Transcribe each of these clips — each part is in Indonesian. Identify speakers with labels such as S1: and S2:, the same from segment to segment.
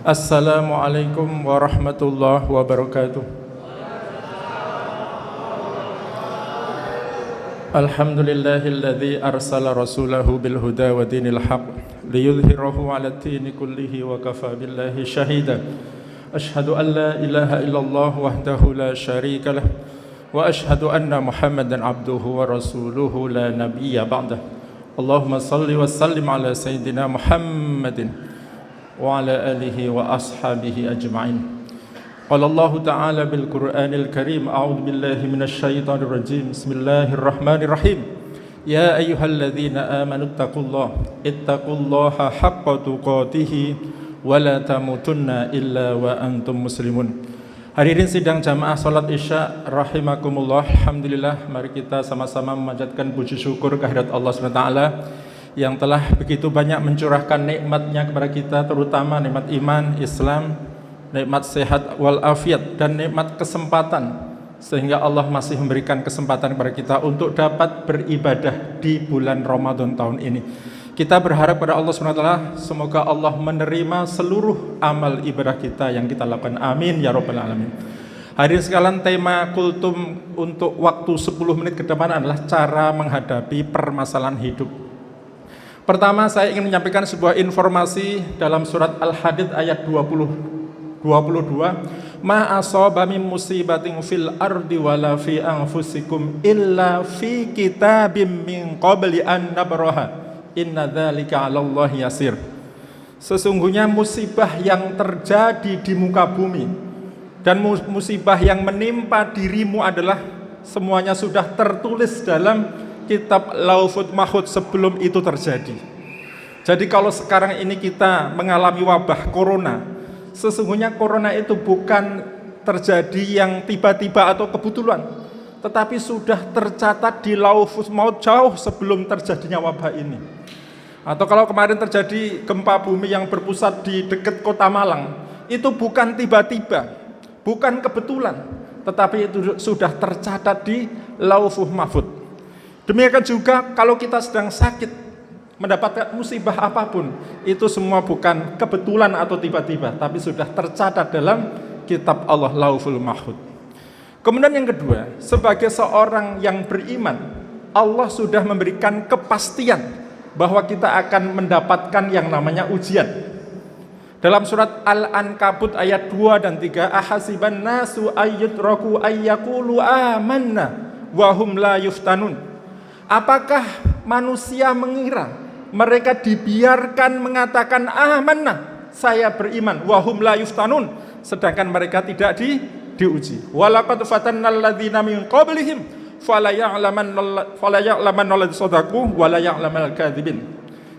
S1: Assalamualaikum warahmatullahi wabarakatuh. Alhamdulillahilladzi arsala rasulahu bil huda wa dinil haq liyudhhirahu 'alad dini kullihi wa kafa billahi shahida. Asyhadu an la ilaha illallah wahdahu la syarika lah wa asyhadu anna Muhammadan abduhu wa rasuluhu la nabiyya ba'dah. Allahumma salli wa sallim ala sayyidina Muhammadin wa ala alihi wa ashabihi ajma'in. Qala Allah Ta'ala bil Qur'anil Karim, a'udzu billahi minasy syaithanir rajim. Bismillahirrahmanirrahim. Ya ayyuhalladzina amanu ittaqullaha haqqa tuqatih wa la tamutunna illa wa antum muslimun. Hadirin sidang jamaah salat Isya rahimakumullah. Alhamdulillah, mari kita sama-sama memanjatkan puji syukur kehadirat Allah Subhanahu wa taala yang telah begitu banyak mencurahkan nikmatnya kepada kita, terutama nikmat iman, Islam, nikmat sehat walafiat, dan nikmat kesempatan, sehingga Allah masih memberikan kesempatan kepada kita untuk dapat beribadah di bulan Ramadan tahun ini. Kita berharap pada Allah SWT, semoga Allah menerima seluruh amal ibadah kita yang kita lakukan. Amin ya rabbal alamin. Hadirin sekalian, tema kultum untuk waktu 10 menit ke depan adalah cara menghadapi permasalahan hidup. Pertama, saya ingin menyampaikan sebuah informasi dalam surat Al-Hadid ayat 22. Ma asaba min musibatin fil ardi wala fi anfusikum illa fi kitabim min qabli an nabraha. Inna dzalika 'alallahi yasir. Sesungguhnya musibah yang terjadi di muka bumi dan musibah yang menimpa dirimu adalah semuanya sudah tertulis dalam kitab Lauhul Mahfuz sebelum itu terjadi. Jadi kalau sekarang ini kita mengalami wabah corona, sesungguhnya corona itu bukan terjadi yang tiba-tiba atau kebetulan, tetapi sudah tercatat di Lauhul Mahfuz jauh sebelum terjadinya wabah ini. Atau kalau kemarin terjadi gempa bumi yang berpusat di dekat kota Malang, itu bukan tiba-tiba, bukan kebetulan, tetapi itu sudah tercatat di Lauhul Mahfuz. Demikian juga kalau kita sedang sakit, mendapatkan musibah apapun, itu semua bukan kebetulan atau tiba-tiba, tapi sudah tercatat dalam kitab Allah Lauhul Mahfuz. Kemudian yang kedua, sebagai seorang yang beriman, Allah sudah memberikan kepastian bahwa kita akan mendapatkan yang namanya ujian. Dalam surat Al-Ankabut ayat 2 dan 3, ahasiban nasu ayyutraku ayyaqulu amanna wa hum la yuftanun. Apakah manusia mengira mereka dibiarkan mengatakan amanah, saya beriman, wahum la yuftanun, sedangkan mereka tidak diuji. Walaqad fatannal ladzina min qablihim fala ya'lamanna alladzi shadaqu wa la ya'lamal kadzibin.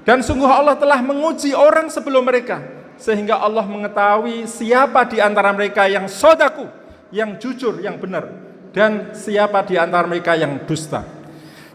S1: Dan sungguh Allah telah menguji orang sebelum mereka, sehingga Allah mengetahui siapa di antara mereka yang shadaqu, yang jujur, yang benar, dan siapa di antara mereka yang dusta.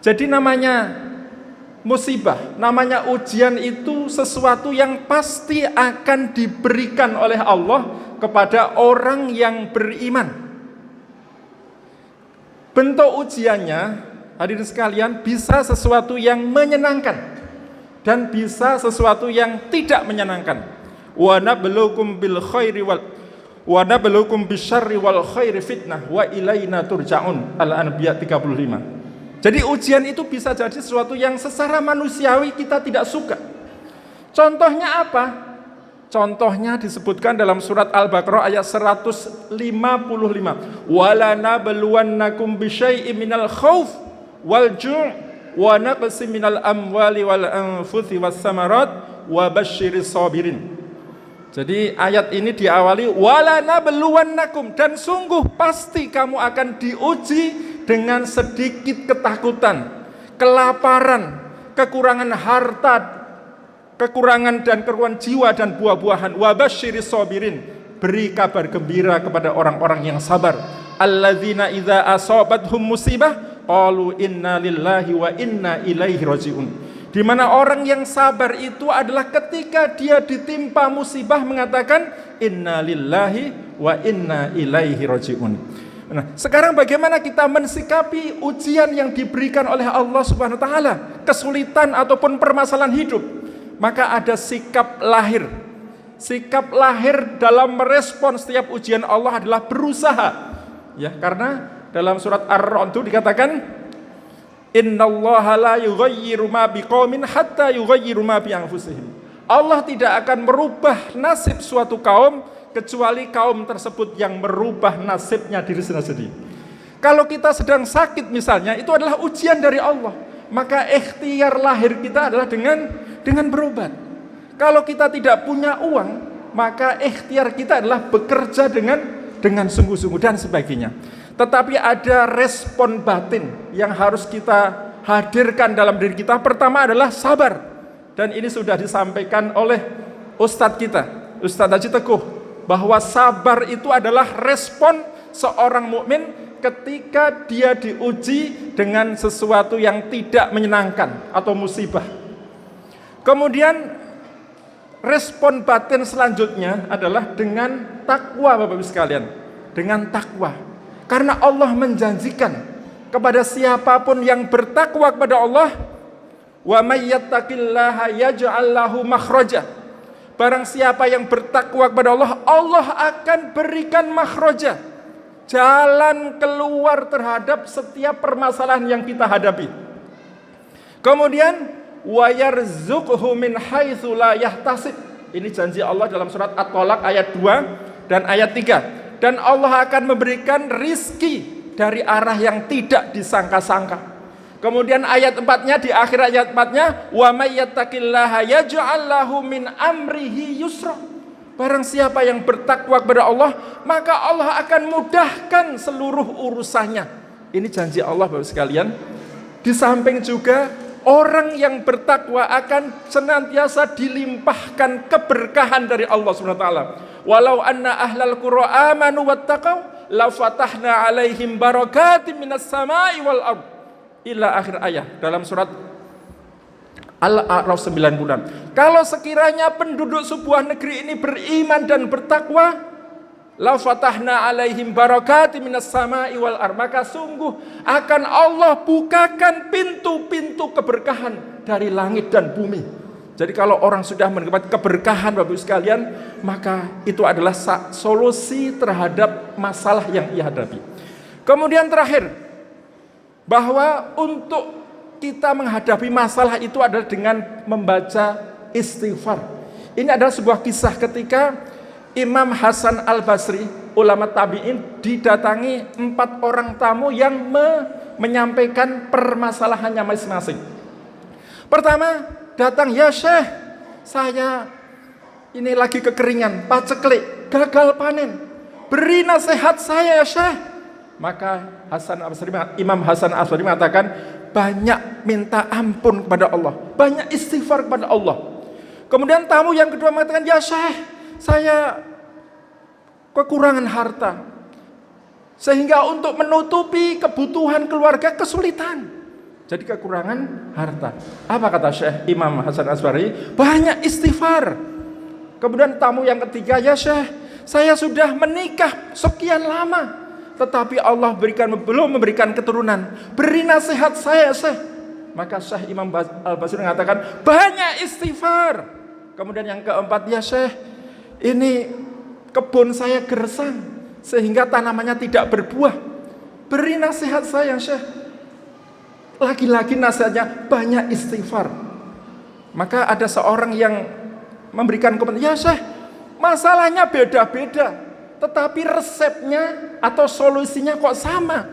S1: Jadi namanya musibah, namanya ujian itu sesuatu yang pasti akan diberikan oleh Allah kepada orang yang beriman. Bentuk ujiannya, hadirin sekalian, bisa sesuatu yang menyenangkan dan bisa sesuatu yang tidak menyenangkan. Wa nabluukum bil khairi wa nabluukum bisyarri wal khairi fitnah wa ilaina turja'un. Al-Anbiya 35. Jadi ujian itu bisa jadi sesuatu yang secara manusiawi kita tidak suka. Contohnya apa? Contohnya disebutkan dalam surat Al-Baqarah ayat 155. Wala nabluwannakum bisyai'im minal khauf wal ju' wa naqsim minal amwali wal anfusi was samarat wa basyiris sabirin. Jadi ayat ini diawali wala nabluwannakum, dan sungguh pasti kamu akan diuji dengan sedikit ketakutan, kelaparan, kekurangan harta, kekurangan dan keruan jiwa dan buah-buahan. Wa basyiris sabirin, beri kabar gembira kepada orang-orang yang sabar. Alladzina idza asabathum musibah qalu inna lillahi wa inna ilaihi rajiun. Di mana orang yang sabar itu adalah ketika dia ditimpa musibah mengatakan inna lillahi wa inna ilaihi rajiun. Nah, sekarang bagaimana kita mensikapi ujian yang diberikan oleh Allah Subhanahu wa taala, kesulitan ataupun permasalahan hidup? Maka ada sikap lahir, sikap lahir dalam merespon setiap ujian Allah adalah berusaha. Ya, karena dalam surat Ar-Ra'd itu dikatakan innallaha la yughayyiru ma biqaumin hatta yughayyiru ma bi anfusihim. Allah tidak akan merubah nasib suatu kaum kecuali kaum tersebut yang merubah nasibnya diri sendiri. Kalau kita sedang sakit misalnya, itu adalah ujian dari Allah. Maka ikhtiar lahir kita adalah dengan berobat. Kalau kita tidak punya uang, maka ikhtiar kita adalah bekerja dengan sungguh-sungguh dan sebagainya. Tetapi ada respon batin yang harus kita hadirkan dalam diri kita. Pertama adalah sabar. Dan ini sudah disampaikan oleh Ustadz kita, Ustadz Haji Teguh, bahwa sabar itu adalah respon seorang mukmin ketika dia diuji dengan sesuatu yang tidak menyenangkan atau musibah. Kemudian respon batin selanjutnya adalah dengan takwa, Bapak Ibu sekalian, dengan takwa. Karena Allah menjanjikan kepada siapapun yang bertakwa kepada Allah, wa may yattaqillaha yaj'al lahu makhraja. Barang siapa yang bertakwa kepada Allah, Allah akan berikan makhraja, jalan keluar terhadap setiap permasalahan yang kita hadapi. Kemudian wa yarzuqhu min haitsu la yahtasib. Ini janji Allah dalam surat At-Tolak ayat 2 dan ayat 3. Dan Allah akan memberikan rizki dari arah yang tidak disangka-sangka. Kemudian ayat 4-nya, di akhir ayat 4-nya, wa may yattaqillaha yaj'al lahu min amrihi yusra. Barang siapa yang bertakwa kepada Allah, maka Allah akan mudahkan seluruh urusannya. Ini janji Allah, Bapak sekalian. Di samping juga orang yang bertakwa akan senantiasa dilimpahkan keberkahan dari Allah SWT. Walau anna ahlal qura amanu wattaqau la fatahna alaihim barakatim minas samai wal ard. Ila akhir ayat dalam surat Al-A'raf 96. Kalau sekiranya penduduk sebuah negeri ini beriman dan bertakwa, la fatahna alaihim barakatim minas samai wal ard, maka sungguh akan Allah bukakan pintu-pintu keberkahan dari langit dan bumi. Jadi kalau orang sudah mendapat keberkahan, Bapak Ibu sekalian, maka itu adalah solusi terhadap masalah yang ia hadapi. Kemudian terakhir, bahwa untuk kita menghadapi masalah itu adalah dengan membaca istighfar. Ini adalah sebuah kisah ketika Imam Hasan Al-Basri, ulama tabi'in, didatangi 4 orang tamu yang menyampaikan permasalahannya masing-masing. Pertama, datang, ya Syekh, saya ini lagi kekeringan, paceklik, gagal panen, beri nasihat saya ya Syekh. Maka Imam Hasan Al-Basri mengatakan, banyak minta ampun kepada Allah, banyak istighfar kepada Allah. Kemudian tamu yang kedua mengatakan, ya Syekh, saya kekurangan harta, sehingga untuk menutupi kebutuhan keluarga kesulitan. Jadi kekurangan harta. Apa kata Syekh Imam Hasan Al-Basri? Banyak istighfar. Kemudian tamu yang ketiga, ya Syekh, saya sudah menikah sekian lama, tetapi Allah belum memberikan keturunan. Beri nasihat saya, Syekh. Maka Syekh Imam Al-Basri mengatakan, banyak istighfar. Kemudian yang keempat, ya Syekh, ini kebun saya gersang sehingga tanamannya tidak berbuah. Beri nasihat saya, Syekh. Lagi-lagi nasihatnya banyak istighfar. Maka ada seorang yang memberikan komentar, ya Syekh, masalahnya beda-beda, tetapi resepnya atau solusinya kok sama.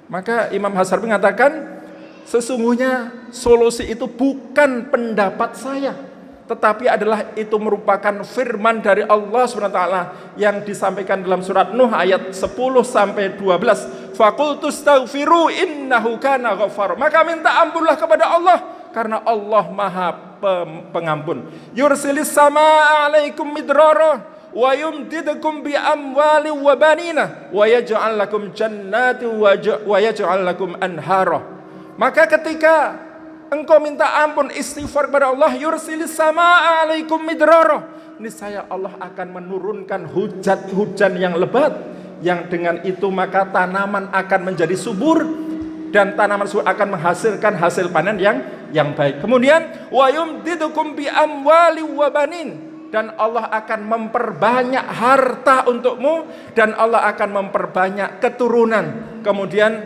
S1: Maka Imam Hasan mengatakan, sesungguhnya solusi itu bukan pendapat saya, tetapi adalah itu merupakan firman dari Allah SWT yang disampaikan dalam surat Nuh ayat 10-12. Faqultu astaghfiru innahu kana ghaffar. Maka minta ampunlah kepada Allah karena Allah Maha Pengampun. Yursilis samaa 'alaikum midrara wa yumdidukum bi amwali wa banina wa yaj'al lakum jannati wa yaj'al lakum anhara. Maka ketika engkau minta ampun, istighfar kepada Allah, yursilis samaa 'alaikum midrara, niscaya Allah akan menurunkan hujan yang lebat, yang dengan itu maka tanaman akan menjadi subur dan tanaman subur akan menghasilkan hasil panen yang baik. Kemudian wa yumdidukum bi amwali wa banin, dan Allah akan memperbanyak harta untukmu, dan Allah akan memperbanyak keturunan. Kemudian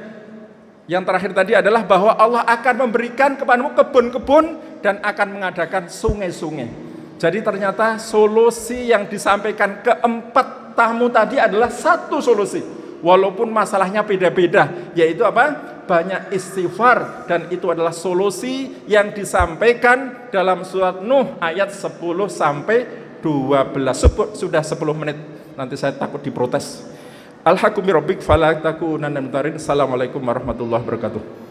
S1: yang terakhir tadi adalah bahwa Allah akan memberikan kepadamu kebun-kebun dan akan mengadakan sungai-sungai. Jadi ternyata solusi yang disampaikan keempat tamu tadi adalah satu solusi, walaupun masalahnya beda-beda, yaitu apa? Banyak istighfar, dan itu adalah solusi yang disampaikan dalam surat Nuh ayat 10 sampai 12. Sudah 10 menit, nanti saya takut diprotes. Alhaqu bi rabbik fala takunanna minal mumtarin. Assalamualaikum warahmatullahi wabarakatuh.